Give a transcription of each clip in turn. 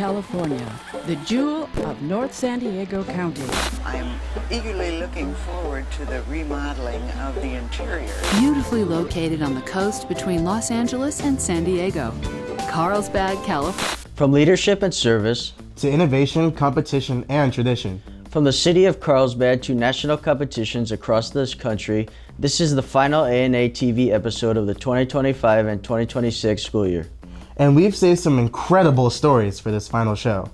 California, the jewel of North San Diego County. I'm eagerly looking forward to the remodeling of the interior. Beautifully located on the coast between Los Angeles and San Diego, Carlsbad, California. From leadership and service to innovation, competition, and tradition. From the city of Carlsbad to national competitions across this country, this is the final ANA TV episode of the 2025 and 2026 school year. And we've saved some incredible stories for this final show.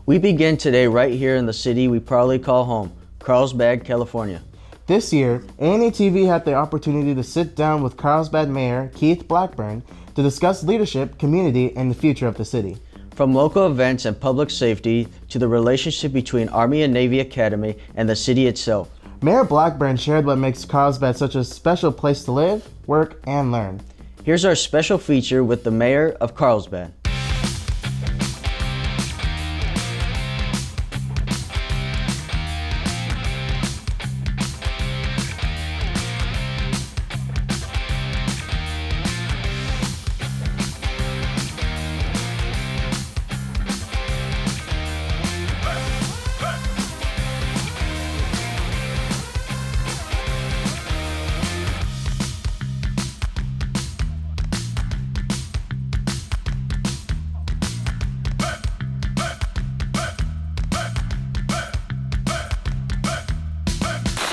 We begin today right here in the city we proudly call home, Carlsbad, California. This year, ANA TV had the opportunity to sit down with Carlsbad Mayor Keith Blackburn to discuss leadership, community, and the future of the city. From local events and public safety to the relationship between Army and Navy Academy and the city itself. Mayor Blackburn shared what makes Carlsbad such a special place to live, work, and learn. Here's our special feature with the Mayor of Carlsbad.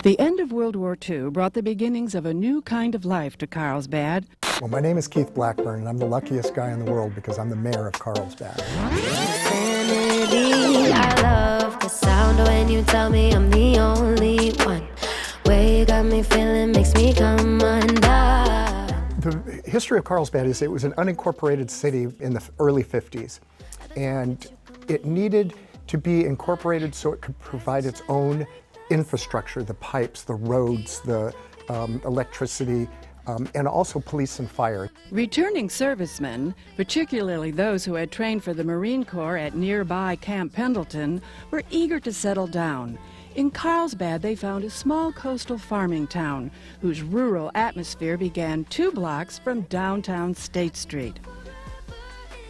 The end of World War II brought the beginnings of a new kind of life to Carlsbad. Well, my name is Keith Blackburn, and I'm the luckiest guy in the world because I'm the mayor of Carlsbad. I love the sound when you tell me I'm the only one. Way you got me feeling makes me come undone. The history of Carlsbad is it was an unincorporated city in the early 50s, and it needed to be incorporated so it could provide its own infrastructure, the pipes, the roads, the electricity, and also police and fire. Returning servicemen, particularly those who had trained for the Marine Corps at nearby Camp Pendleton, were eager to settle down. In Carlsbad, they found a small coastal farming town whose rural atmosphere began 2 blocks from downtown State Street.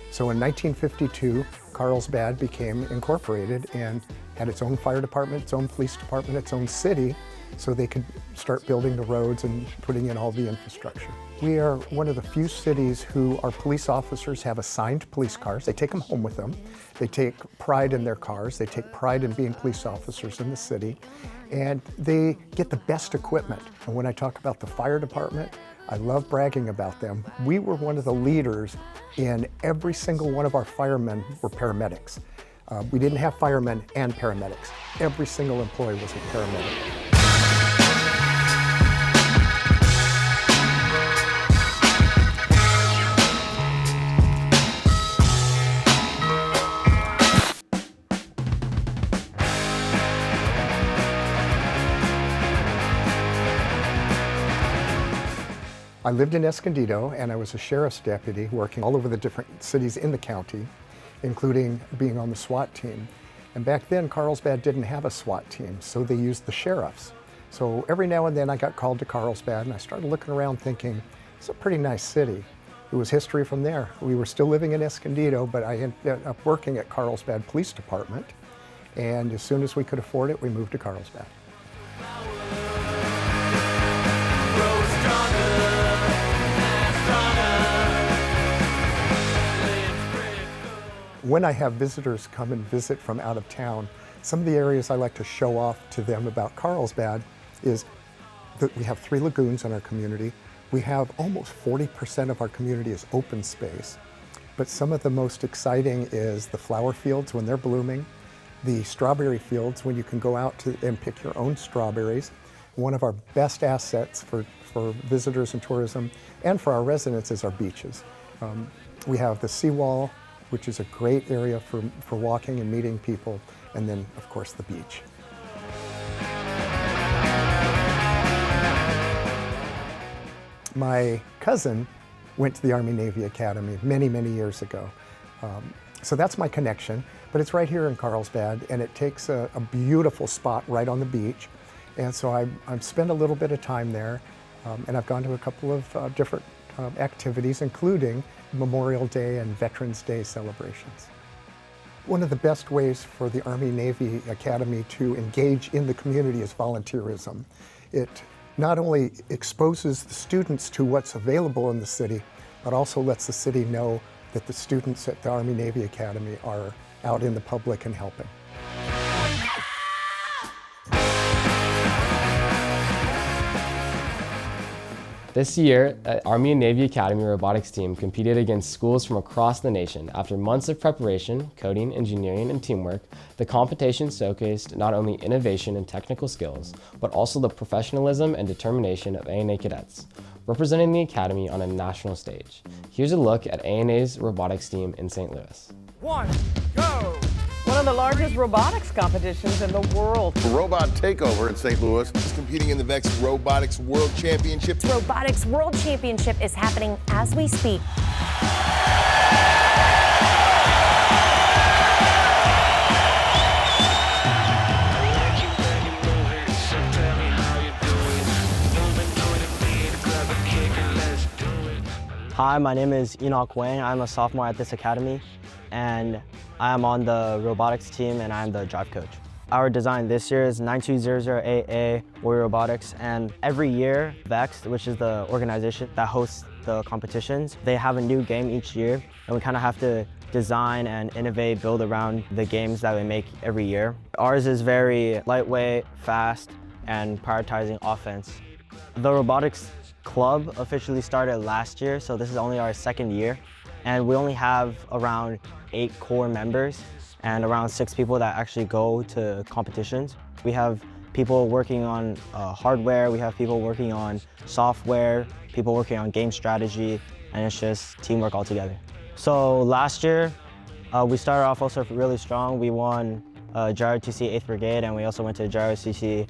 So in 1952, Carlsbad became incorporated and had its own fire department, its own police department, its own city, so they could start building the roads and putting in all the infrastructure. We are one of the few cities who our police officers have assigned police cars. They take them home with them. They take pride in their cars. They take pride in being police officers in the city. And they get the best equipment. And when I talk about the fire department, I love bragging about them. We were one of the leaders in every single one of our firemen were paramedics. We didn't have firemen and paramedics. Every single employee was a paramedic. I lived in Escondido, and I was a sheriff's deputy working all over the different cities in the county, including being on the SWAT team. And back then, Carlsbad didn't have a SWAT team, so they used the sheriffs. So every now and then I got called to Carlsbad, and I started looking around thinking, it's a pretty nice city. It was history from there. We were still living in Escondido, but I ended up working at Carlsbad Police Department. And as soon as we could afford it, we moved to Carlsbad. When I have visitors come and visit from out of town, some of the areas I like to show off to them about Carlsbad is that we have 3 lagoons in our community. We have almost 40% of our community is open space. But some of the most exciting is the flower fields when they're blooming, the strawberry fields when you can go out and pick your own strawberries. One of our best assets for visitors and tourism and for our residents is our beaches. We have the seawall, which is a great area for walking and meeting people, and then, of course, the beach. My cousin went to the Army-Navy Academy many, many years ago. So that's my connection, but it's right here in Carlsbad, and it takes a beautiful spot right on the beach. And so I've spent a little bit of time there, and I've gone to a couple of different activities, including Memorial Day and Veterans Day celebrations. One of the best ways for the Army-Navy Academy to engage in the community is volunteerism. It not only exposes the students to what's available in the city, but also lets the city know that the students at the Army-Navy Academy are out in the public and helping. This year, the Army and Navy Academy robotics team competed against schools from across the nation. After months of preparation, coding, engineering, and teamwork, the competition showcased not only innovation and technical skills, but also the professionalism and determination of ANA cadets, representing the Academy on a national stage. Here's a look at ANA's robotics team in St. Louis. One, go! One of the largest robotics competitions in the world. The Robot Takeover in St. Louis is competing in the next Robotics World Championship. Robotics World Championship is happening as we speak. Hi, my name is Enoch Wang. I'm a sophomore at this academy, and I am on the robotics team, and I'm the drive coach. Our design this year is 92008A Warrior Robotics, and every year, VEX, which is the organization that hosts the competitions, they have a new game each year, and we kind of have to design and innovate, build around the games that we make every year. Ours is very lightweight, fast, and prioritizing offense. The robotics club officially started last year, so this is only our second year, and we only have around 8 core members and around 6 people that actually go to competitions. We have people working on hardware, we have people working on software, people working on game strategy, and it's just teamwork all together. So last year, we started off also really strong. We won JROTC 8th Brigade, and we also went to JROTC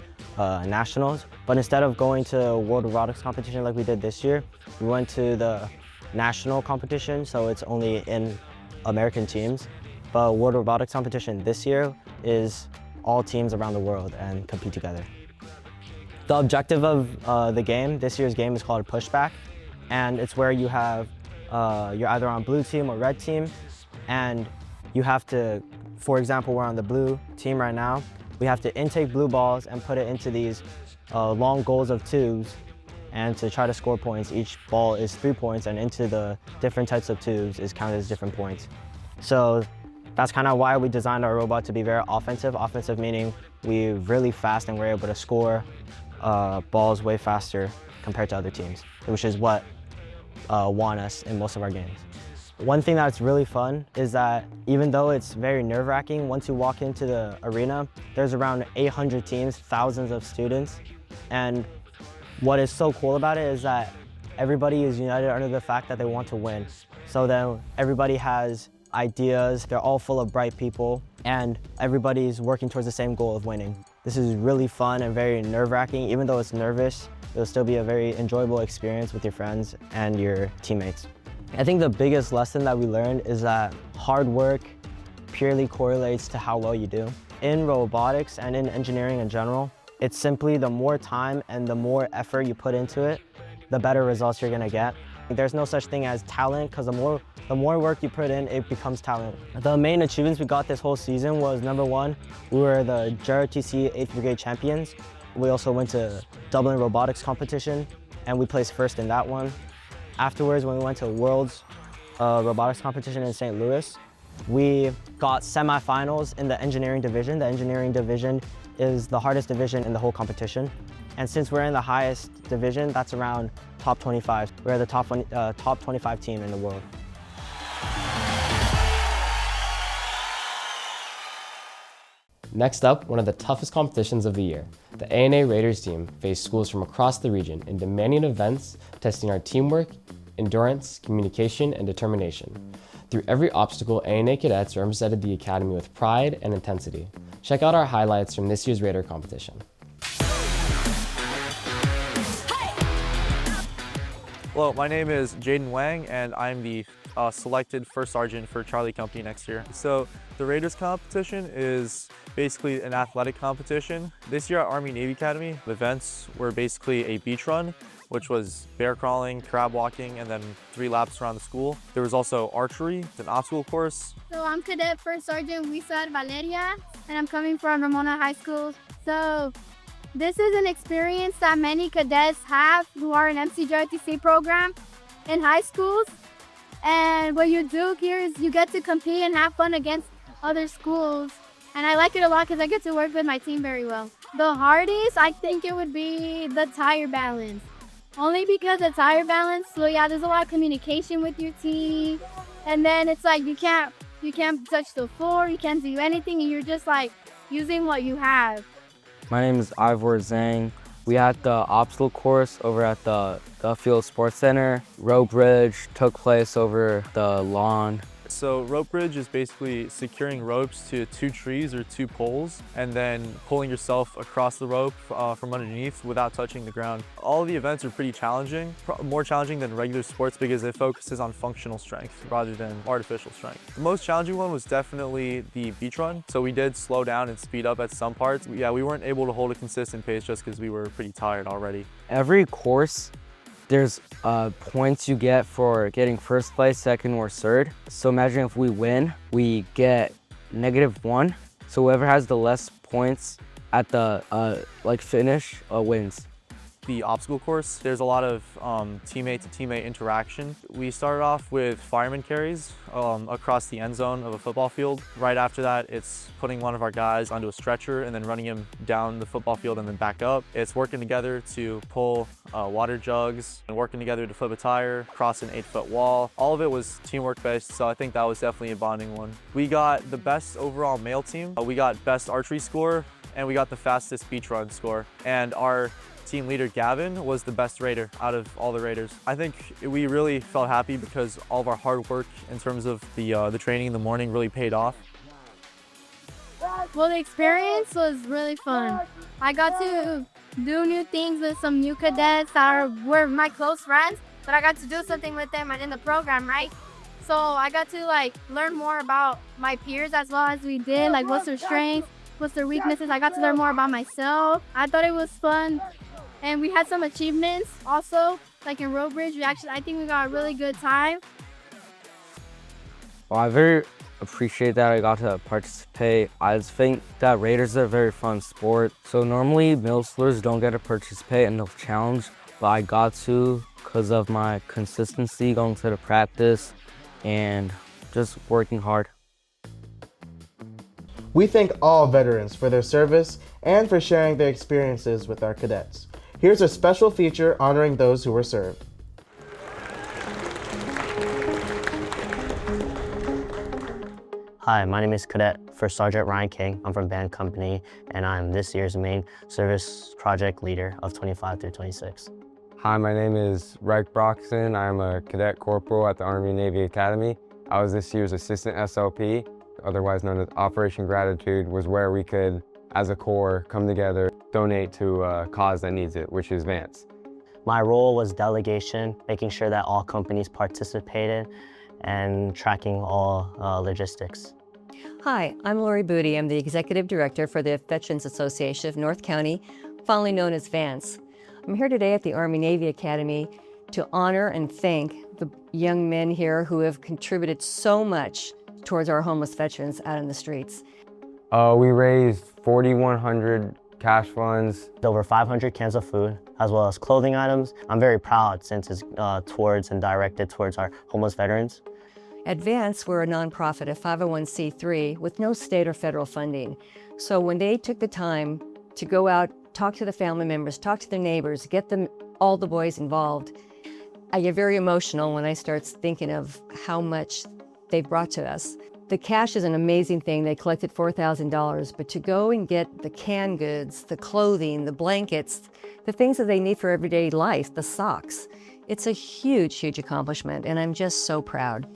Nationals. But instead of going to World Robotics competition like we did this year, we went to the national competition, so it's only in American teams. But World Robotics competition this year is all teams around the world and compete together. The objective of the game, this year's game, is called Pushback, and it's where you have, you're either on blue team or red team, and you have to, for example, we're on the blue team right now, we have to intake blue balls and put it into these long goals of 2s, and to try to score points, each ball is 3 points, and into the different types of 2s is counted as different points. So that's kind of why we designed our robot to be very offensive. Offensive meaning we're really fast and we're able to score balls way faster compared to other teams, which is what won us in most of our games. One thing that's really fun is that even though it's very nerve-wracking, once you walk into the arena, there's around 800 teams, thousands of students, and what is so cool about it is that everybody is united under the fact that they want to win. So then everybody has ideas, they're all full of bright people, and everybody's working towards the same goal of winning. This is really fun and very nerve-wracking. Even though it's nervous, it'll still be a very enjoyable experience with your friends and your teammates. I think the biggest lesson that we learned is that hard work purely correlates to how well you do. In robotics and in engineering in general, it's simply the more time and the more effort you put into it, the better results you're gonna get. There's no such thing as talent, because the more work you put in, it becomes talent. The main achievements we got this whole season was, number 1, we were the JROTC 8th Brigade champions. We also went to Dublin Robotics competition, and we placed first in that one. Afterwards, when we went to World's Robotics competition in St. Louis, we got semifinals in the engineering division. The engineering division is the hardest division in the whole competition. And since we're in the highest division, that's around top 25. We're the top 25 team in the world. Next up, one of the toughest competitions of the year. The ANA Raiders team faced schools from across the region in demanding events, testing our teamwork, endurance, communication, and determination. Through every obstacle, ANA cadets represented the Academy with pride and intensity. Check out our highlights from this year's Raider competition. Hello, my name is Jaden Wang, and I'm the selected first sergeant for Charlie Company next year. So the Raiders competition is basically an athletic competition. This year at Army-Navy Academy, the events were basically a beach run, which was bear crawling, crab walking, and then 3 laps around the school. There was also archery, an obstacle course. So I'm Cadet First Sergeant Luisa Valeria, and I'm coming from Ramona High School. So this is an experience that many cadets have who are in MCJRTC program in high schools. And what you do here is you get to compete and have fun against other schools. And I like it a lot because I get to work with my team very well. The hardest, I think it would be the tire balance. Only because the tire balance, so yeah, there's a lot of communication with your team. And then it's like you can't touch the floor, you can't do anything, and you're just like using what you have. My name is Ivor Zhang. We had the obstacle course over at the Duffield Sports Center. Rope bridge took place over the lawn. So rope bridge is basically securing ropes to 2 trees or 2 poles and then pulling yourself across the rope from underneath without touching the ground. All of the events are pretty challenging, more challenging than regular sports because it focuses on functional strength rather than artificial strength. The most challenging one was definitely the beach run. So we did slow down and speed up at some parts. Yeah, we weren't able to hold a consistent pace just because we were pretty tired already. Every course, there's points you get for getting first place, second, or third. So imagine if we win, we get -1. So whoever has the less points at the finish wins. The obstacle course, there's a lot of teammate-to-teammate interaction. We started off with fireman carries across the end zone of a football field. Right after that, it's putting one of our guys onto a stretcher and then running him down the football field and then back up. It's working together to pull water jugs and working together to flip a tire, cross an 8-foot wall. All of it was teamwork based, so I think that was definitely a bonding one. We got the best overall male team. We got best archery score, and we got the fastest beach run score. And our team leader Gavin was the best raider out of all the raiders. I think we really felt happy because all of our hard work in terms of the training in the morning really paid off. Well, the experience was really fun. I got to do new things with some new cadets that were my close friends, but I got to do something with them in the program, right? So I got to learn more about my peers as well as we did, like what's their strengths, what's their weaknesses. I got to learn more about myself. I thought it was fun. And we had some achievements also, like in rope bridge. I think we got a really good time. Well, I very appreciate that I got to participate. I just think that Raiders are a very fun sport. So normally middle schoolers don't get to participate in the challenge, but I got to because of my consistency going to the practice and just working hard. We thank all veterans for their service and for sharing their experiences with our cadets. Here's a special feature honoring those who were served. Hi, my name is Cadet First Sergeant Ryan King. I'm from Band Company, and I'm this year's main service project leader of 25 through 26. Hi, my name is Reich Broxton. I'm a cadet corporal at the Army and Navy Academy. I was this year's assistant SLP, otherwise known as Operation Gratitude, was where we could, as a corps, come together, donate to a cause that needs it, which is Vance. My role was delegation, making sure that all companies participated and tracking all logistics. Hi, I'm Lori Booty. I'm the Executive Director for the Veterans Association of North County, fondly known as VANCE. I'm here today at the Army-Navy Academy to honor and thank the young men here who have contributed so much towards our homeless veterans out in the streets. We raised 4,100 cash funds. Over 500 cans of food, as well as clothing items. I'm very proud since it's towards and directed towards our homeless veterans. At VANCE, we're a nonprofit, a 501c3 with no state or federal funding. So when they took the time to go out, talk to the family members, talk to their neighbors, get them, all the boys involved, I get very emotional when I start thinking of how much they brought to us. The cash is an amazing thing. They collected $4,000, but to go and get the canned goods, the clothing, the blankets, the things that they need for everyday life, the socks, it's a huge, huge accomplishment, and I'm just so proud.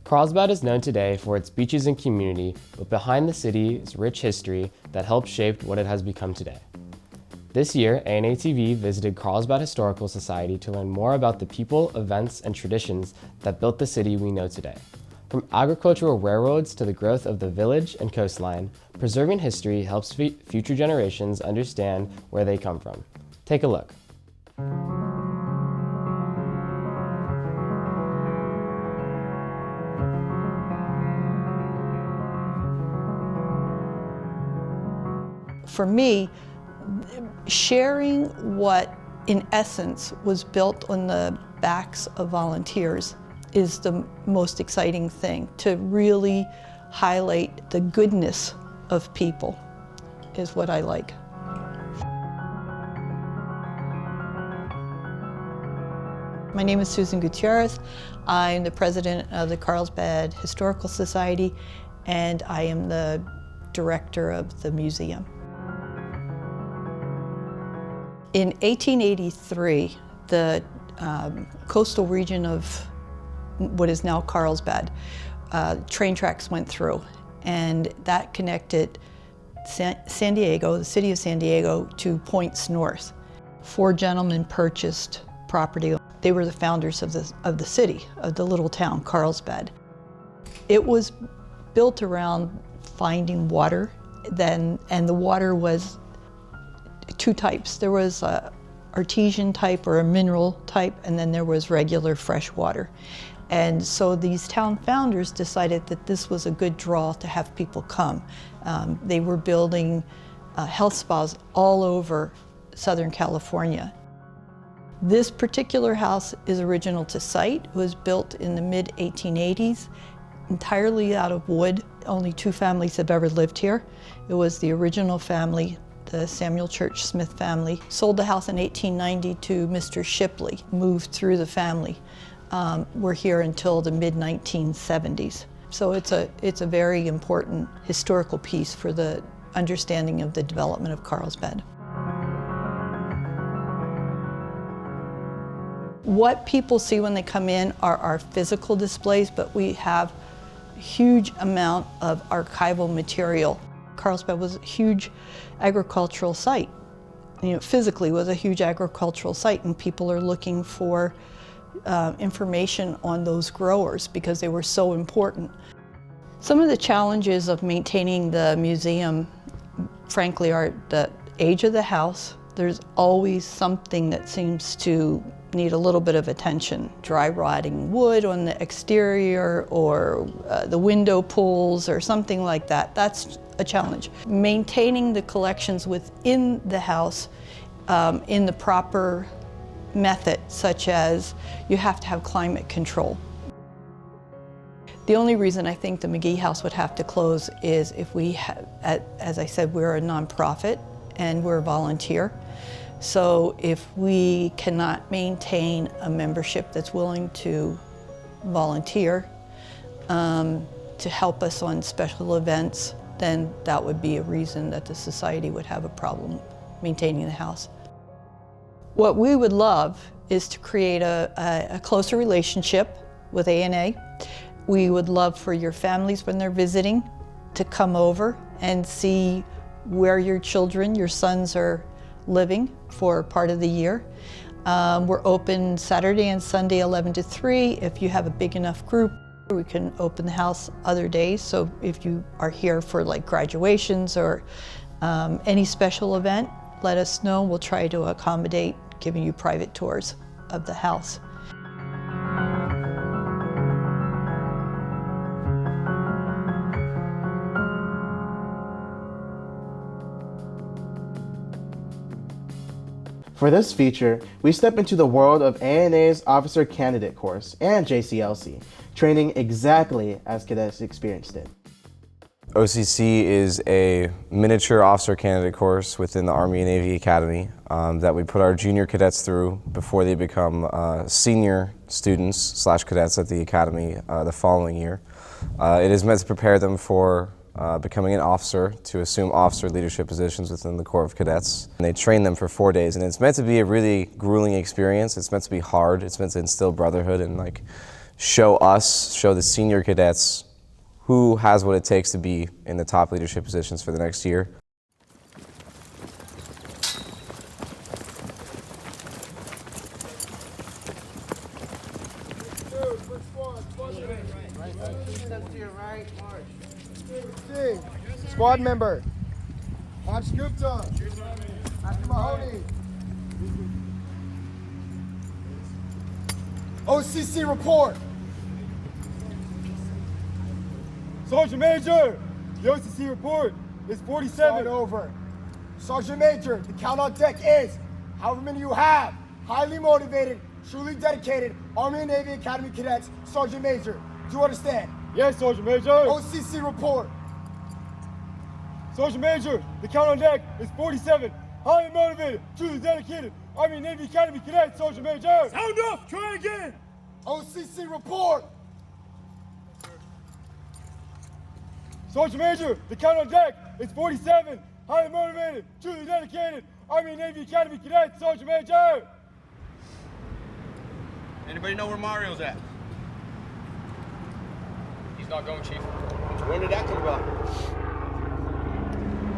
Carlsbad is known today for its beaches and community, but behind the city is rich history that helped shape what it has become today. This year, ANA TV visited Carlsbad Historical Society to learn more about the people, events, and traditions that built the city we know today. From agricultural railroads to the growth of the village and coastline, preserving history helps future generations understand where they come from. Take a look. for me, sharing what in essence was built on the backs of volunteers is the most exciting thing. To really highlight the goodness of people is what I like. My name is Susan Gutierrez. I'm the president of the Carlsbad Historical Society, and I am the director of the museum. In 1883, the coastal region of what is now Carlsbad, train tracks went through, and that connected San Diego, the city of San Diego, to points north. 4 gentlemen purchased property. They were the founders of the city, of the little town, Carlsbad. It was built around finding water, and the water was 2 types. There was a artesian type or a mineral type, and then there was regular fresh water. And so these town founders decided that this was a good draw to have people come. They were building health spas all over Southern California. This particular house is original to site. It was built in the mid-1880s, entirely out of wood. Only 2 families have ever lived here. It was the original family, the Samuel Church Smith family. Sold the house in 1890 to Mr. Shipley, moved through the family. We're here until the mid-1970s. So it's a very important historical piece for the understanding of the development of Carlsbad. What people see when they come in are our physical displays, but we have a huge amount of archival material. Carlsbad was a huge agricultural site. Physically was a huge agricultural site, and people are looking for information on those growers because they were so important. Some of the challenges of maintaining the museum, frankly, are the age of the house. There's always something that seems to need a little bit of attention. Dry rotting wood on the exterior, or the window pulls or something like that. That's a challenge. Maintaining the collections within the house in the proper method, such as you have to have climate control. The only reason I think the McGee House would have to close is if we have, as I said, we're a nonprofit and we're a volunteer. So if we cannot maintain a membership that's willing to volunteer to help us on special events, then that would be a reason that the society would have a problem maintaining the house. What we would love is to create a closer relationship with ANA. We would love for your families, when they're visiting, to come over and see where your children, your sons, are living for part of the year. We're open Saturday and Sunday 11 to 3. If you have a big enough group, we can open the house other days. So if you are here for like graduations or any special event, let us know. We'll try to accommodate giving you private tours of the house. For this feature, we step into the world of ANA's Officer Candidate course and JCLC, training exactly as cadets experienced it. OCC is a miniature officer candidate course within the Army and Navy Academy that we put our junior cadets through before they become senior students / cadets at the Academy the following year. It is meant to prepare them for becoming an officer, to assume officer leadership positions within the Corps of Cadets. And they train them for 4 days, and it's meant to be a really grueling experience. It's meant to be hard. It's meant to instill brotherhood and like show the senior cadets who has what it takes to be in the top leadership positions for the next year. Squad member, Haj Gupta, Master Mahoney. OCC report. Sergeant Major, the OCC report is 47. Start over. Sergeant Major, the count on deck is, however many you have, highly motivated, truly dedicated Army and Navy Academy cadets. Sergeant Major, do you understand? Yes, Sergeant Major. OCC report. Sergeant Major, the count on deck is 47. Highly motivated, truly dedicated Army and Navy Academy cadets. Sergeant Major. Sound off. Try again. OCC report. Sergeant Major, the count on deck is 47. Highly motivated, truly dedicated Army and Navy Academy cadets. Sergeant Major. Anybody know where Mario's at? He's not going, Chief. When did that come about?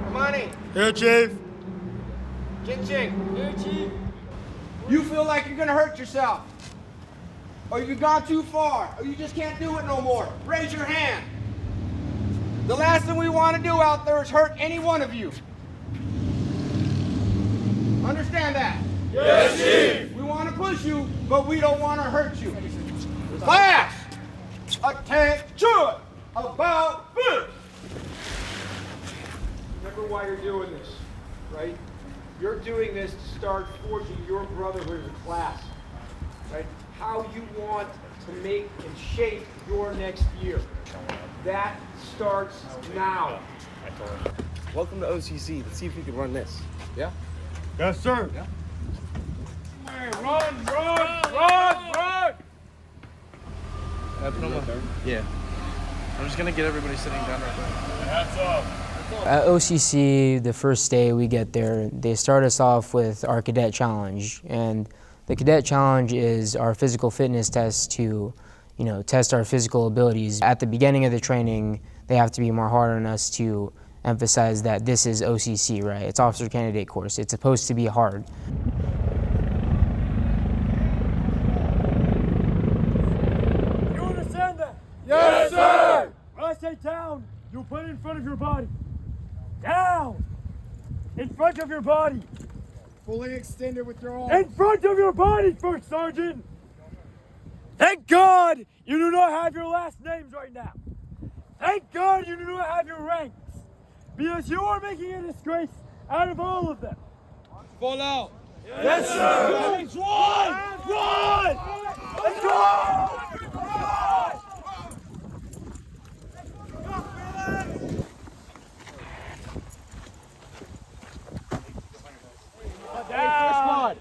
Come on in. Here, Chief. Ching. Here, Chief. You feel like you're gonna hurt yourself, or you've gone too far, or you just can't do it no more. Raise your hand. The last thing we want to do out there is hurt any one of you. Understand that? Yes, Chief. We want to push you, but we don't want to hurt you. Class, attention, about this. Remember why you're doing this, right? You're doing this to start forging your brotherhood as a class, right? How you want to make and shape your next year. That starts now. Welcome to OCC. Let's see if we can run this. Yeah? Yes, sir. Yeah. Hey, run! Yeah. I'm just gonna get everybody sitting down right there. Hats off. At OCC, the first day we get there, they start us off with our cadet challenge. And the cadet challenge is our physical fitness test to, test our physical abilities. At the beginning of the training, they have to be more hard on us to emphasize that this is OCC, right? It's Officer Candidate course. It's supposed to be hard. You understand that? Yes, sir! When I say down, you put it in front of your body. Down! In front of your body. Fully extended with your arm. In front of your body, First Sergeant! Thank God you do not have your last names right now. Thank God you do not have your ranks. Because you are making a disgrace out of all of them. Fall out. Yes, sir! Run! Let's go! Down.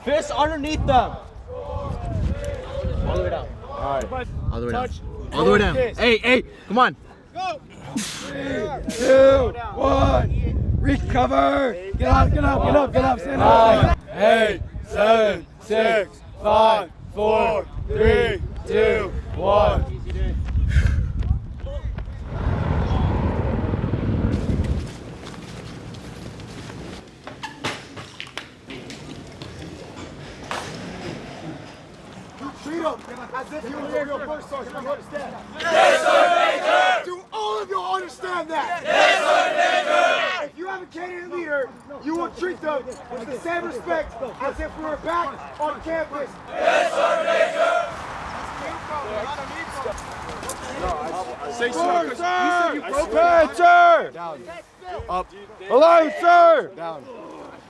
Fists underneath them. All the way down. All right. All the way down. All the way down. Hey, come on. Go! 3, 2, 1. Recover! Get up, stand up. 8, 7, 6, 5, 4, 3, 2, 1. Treat them as if you were the real first sergeant. You understand? Yes, sir, Major! Do all of you understand that? Yes, sir, Major! If you have a candidate leader, you will treat them with the same respect as if we were back on campus. Yes, sir, Major! Say Sir! You said you broke it. Attention! Down. Up. Alive, sir! Down.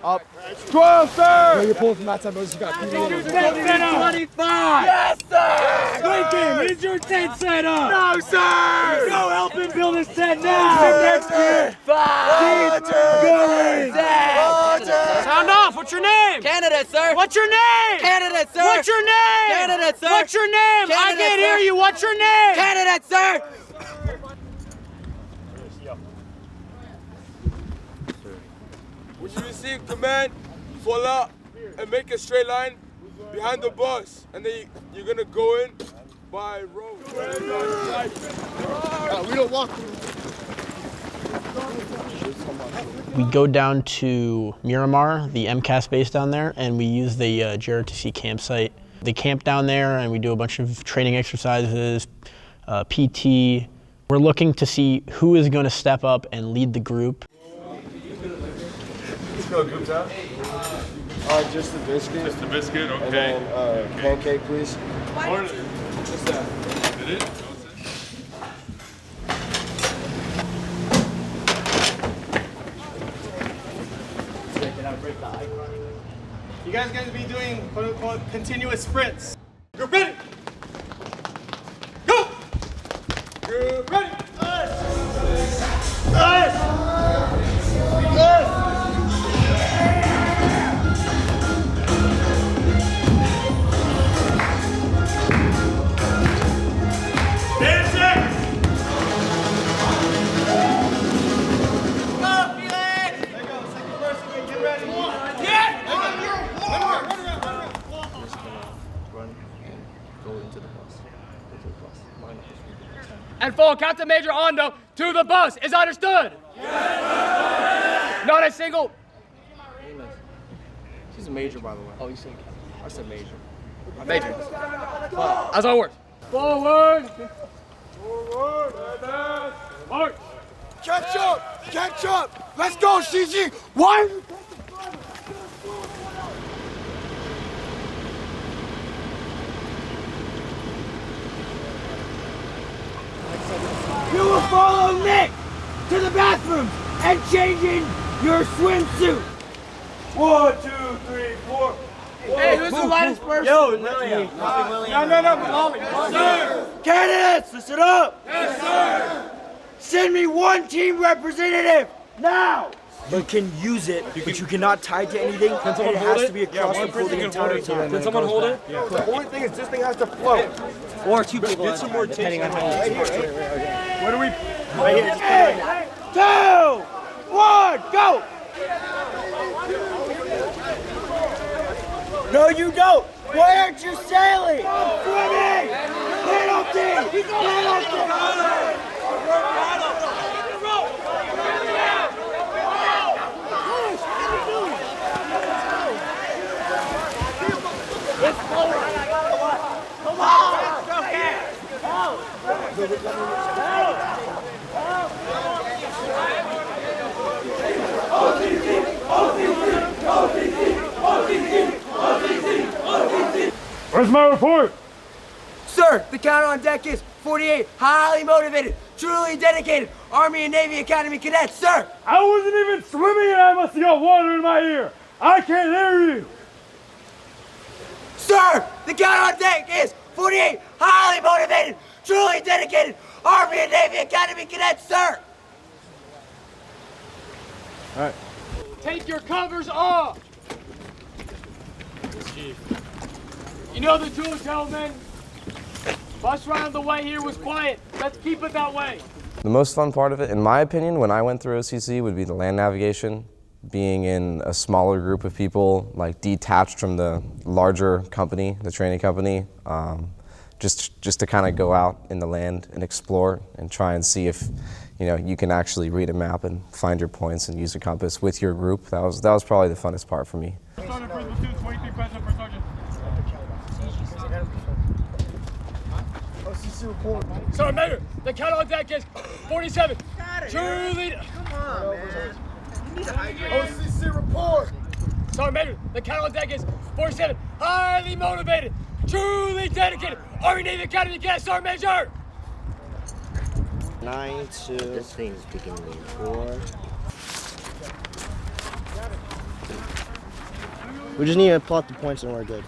Up. 12, sir! You're pulling from that side, but you got people. 25! Yes, sir! Lincoln, is your tent set up? No, sir! Go help him build his tent now! Next year! 5! Keep going! Sound off! What's your name? Candidate, sir! What's your name? Candidate, sir! What's your name? Candidate, sir! What's your name? I Candidate, can't sir. hear you. What's your name? Candidate, sir! When you receive command, fall out and make a straight line behind the bus. And then you're gonna go in by road. We don't walk. We go down to Miramar, the MCAS base down there, and we use the JROTC campsite. They camp down there and we do a bunch of training exercises, PT. We're looking to see who is going to step up and lead the group. Let's go, group top. Just the biscuit. Just the biscuit, okay. And then pancake, please. What's that? Did it? You guys are going to be doing quote-unquote continuous sprints. Group ready. Go! Group ready. And full Captain Major Ondo to the bus is understood. Yes, not a single. She's a major, by the way. Oh, you said I said major. major. As I work. Forward. Forward. March. Catch up. Catch up. Let's go, CG. Why? You will follow Nick to the bathroom and change in your swimsuit. 1, 2, 3, 4. Hey, who's the lightest person? Yo, William. No, Molly. Sir. Candidates, listen up. Yes, sir. Send me one team representative now. You can use it, but you cannot tie it to anything. And it has to be across the pool the entire time. Can someone hold it? Yeah. The only thing is this thing has to float. Or two people. Get some more depending on how you Where do we? Right here. Just 2, 1, go. No, you don't. Why aren't you sailing? Swimming. Penalty. Penalty. Where's my report? Sir, the count on deck is 48 highly motivated, truly dedicated Army and Navy Academy cadets, sir. I wasn't even swimming and I must have got water in my ear. I can't hear you. Sir, the count on deck is 48 highly motivated, truly dedicated Army and Navy Academy cadets, sir. All right. Take your covers off. Chief. You know the drill, gentlemen. Bus ride on the way here was quiet. Let's keep it that way. The most fun part of it, in my opinion, when I went through OCC would be the land navigation, being in a smaller group of people, like detached from the larger company, the training company, just to kind of go out in the land and explore and try and see if you can actually read a map and find your points and use a compass with your group. That was probably the funnest part for me. Sergeant, first platoon, 23 present, first sergeant. Sergeant Major, the count on deck is 47. Truly. Come on, man. You need to OCC report. Sergeant Major, the count on deck is 47. Highly motivated, truly dedicated Army Navy Academy cadets, Sergeant Major. 9 2. This thing's picking me 4. We just need to plot the points and we're good.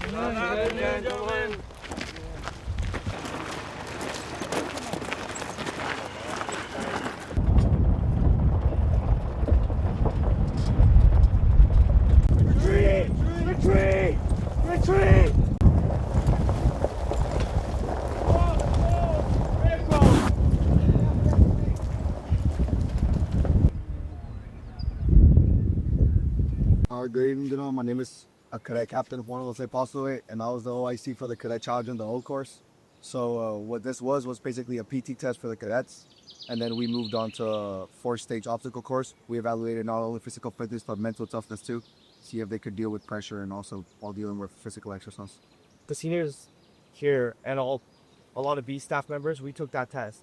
Good afternoon, gentlemen. Retreat! Retreat! Retreat! Good evening, gentlemen. My name is Cadet Captain Juan Jose Postole, and I was the OIC for the Cadet Challenge and the O course. So what this was basically a PT test for the cadets, and then we moved on to a 4-stage obstacle course. We evaluated not only physical fitness but mental toughness too, see if they could deal with pressure and also while dealing with physical exercise. The seniors here and a lot of B staff members, we took that test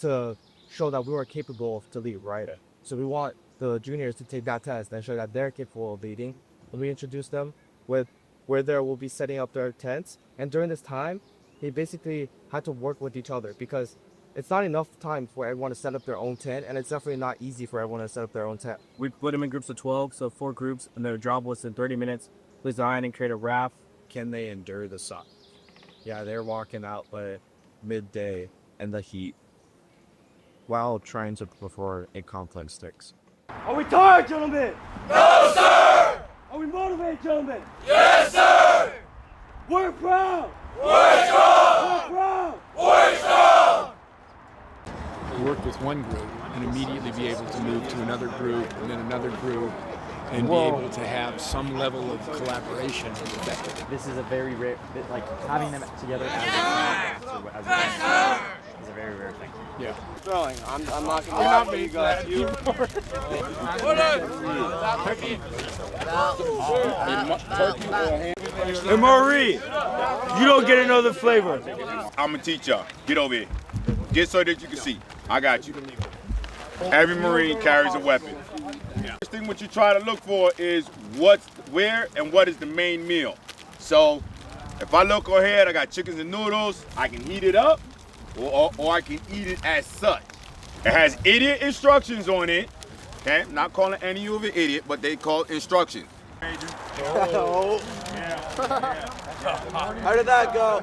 to show that we were capable of to lead, right? So we want the juniors to take that test and show that they're capable of leading. We introduced them with where they will be setting up their tents. And during this time, they basically had to work with each other because it's not enough time for everyone to set up their own tent, and it's definitely not easy for everyone to set up their own tent. We put them in groups of 12, so 4 groups, and their job was in 30 minutes, design and create a raft. Can they endure the sun? Yeah, they're walking out at midday in the heat while trying to perform a complex sticks. Are we tired, gentlemen? No, sir! Are we motivated, gentlemen? Yes, sir! We're proud! We're strong! We're proud! We're strong! Work with one group and immediately be able to move to another group and then another group and be able to have some level of collaboration and effectiveness. This is a very rare, like having them together as a is a very rare thing. Yeah. Throwing. I'm not going to be you guys. You. Hey, Marie, you don't get another flavor. I'm going to teach y'all. Get over here. Just so that you can see. I got you. Every Marine carries a weapon. First thing what you try to look for is where and what is the main meal. So if I look ahead, I got chickens and noodles. I can heat it up or I can eat it as such. It has idiot instructions on it. Okay, I'm not calling any of you an idiot, but they call instructions. Oh. How did that go?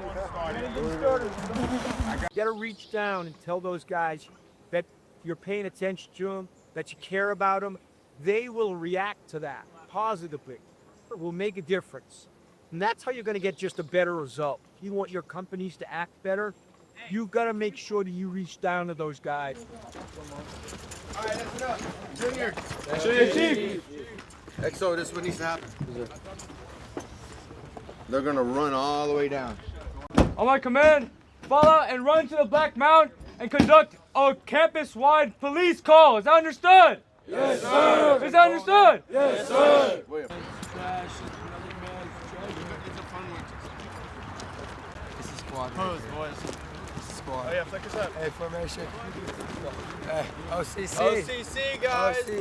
You gotta reach down and tell those guys that you're paying attention to them, that you care about them. They will react to that positively. It will make a difference. And that's how you're gonna get just a better result. If you want your companies to act better, you've gotta make sure that you reach down to those guys. All right, that's enough. Junior. Chief. XO, this is what needs to happen. They're gonna run all the way down. On my command, fall out and run to the Black Mountain and conduct a campus-wide police call. Is that understood? Yes, sir. Is that understood? Yes, sir. This is squad. Pose, boys. This is squad. Oh, yeah, flick us up. Hey, formation. Hey, OCC. OCC, guys. OCC.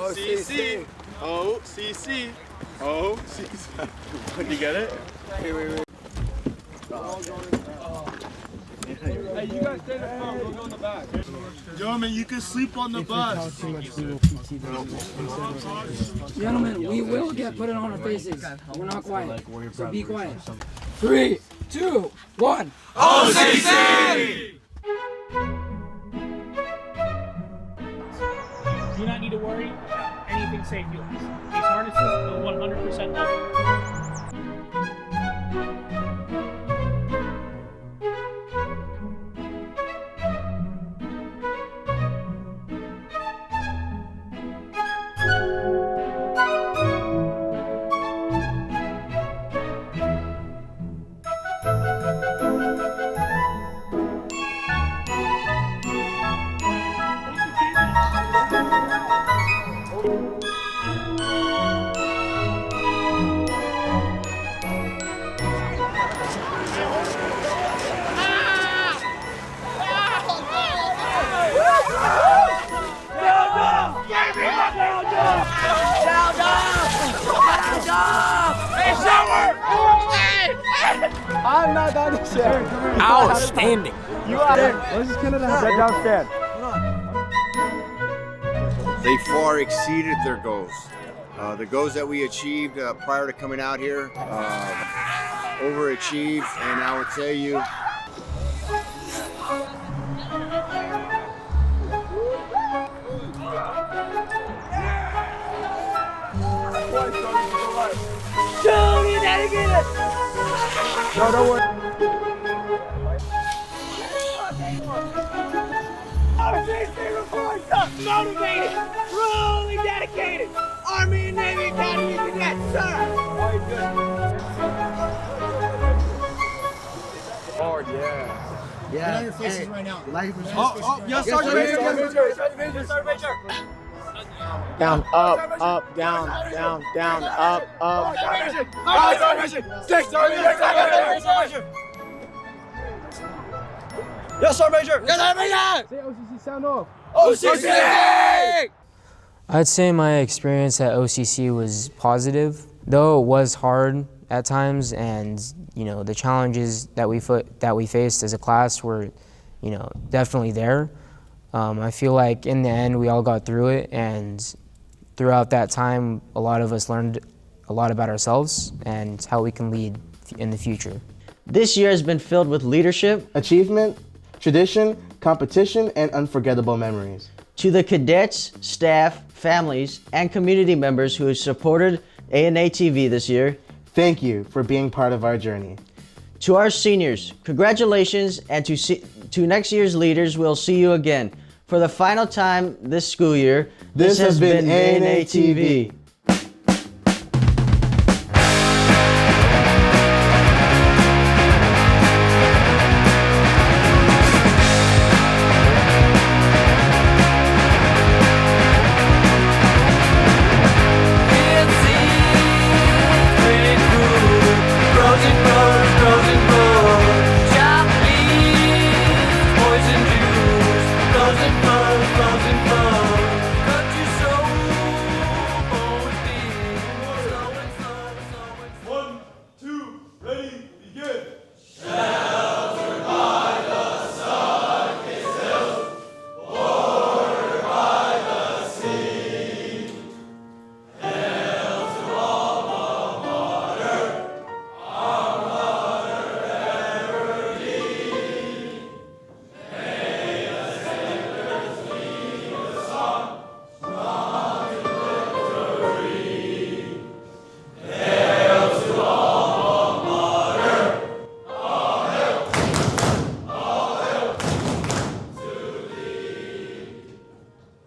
OCC. OCC. OCC. You get it? Wait. Hey, you guys stay in the front. We'll go in the back. Gentlemen, you can sleep on the bus. Gentlemen, we will get put it on our faces. We're not quiet. So be quiet. 3, 2, 1. OCC! Do not need to worry about anything safety-wise. These harnesses will 100% level. I'm not done yet. Outstanding. You are there. Let's just get downstairs. They far exceeded their goals. The goals that we achieved prior to coming out here, overachieved, and I would tell you, Julie, dedicated. No, don't worry. RCC reports us motivated, truly dedicated Army and Navy Academy cadets, sir. Oh, yeah. Get on your faces right now. Yes, Sergeant Major. Down, up, down, up. Yes, Sergeant Major. Yes, Sergeant Major. Say OCC, sound off. OCC! I'd say my experience at OCC was positive, though it was hard at times, and the challenges that we faced as a class were, definitely there. I feel like in the end we all got through it, and throughout that time a lot of us learned a lot about ourselves and how we can lead in the future. This year has been filled with leadership, achievement, tradition, competition, and unforgettable memories. To the cadets, staff, families, and community members who have supported ANA TV this year, thank you for being part of our journey. To our seniors, congratulations, and to next year's leaders, we'll see you again. For the final time this school year, this has been ANA TV.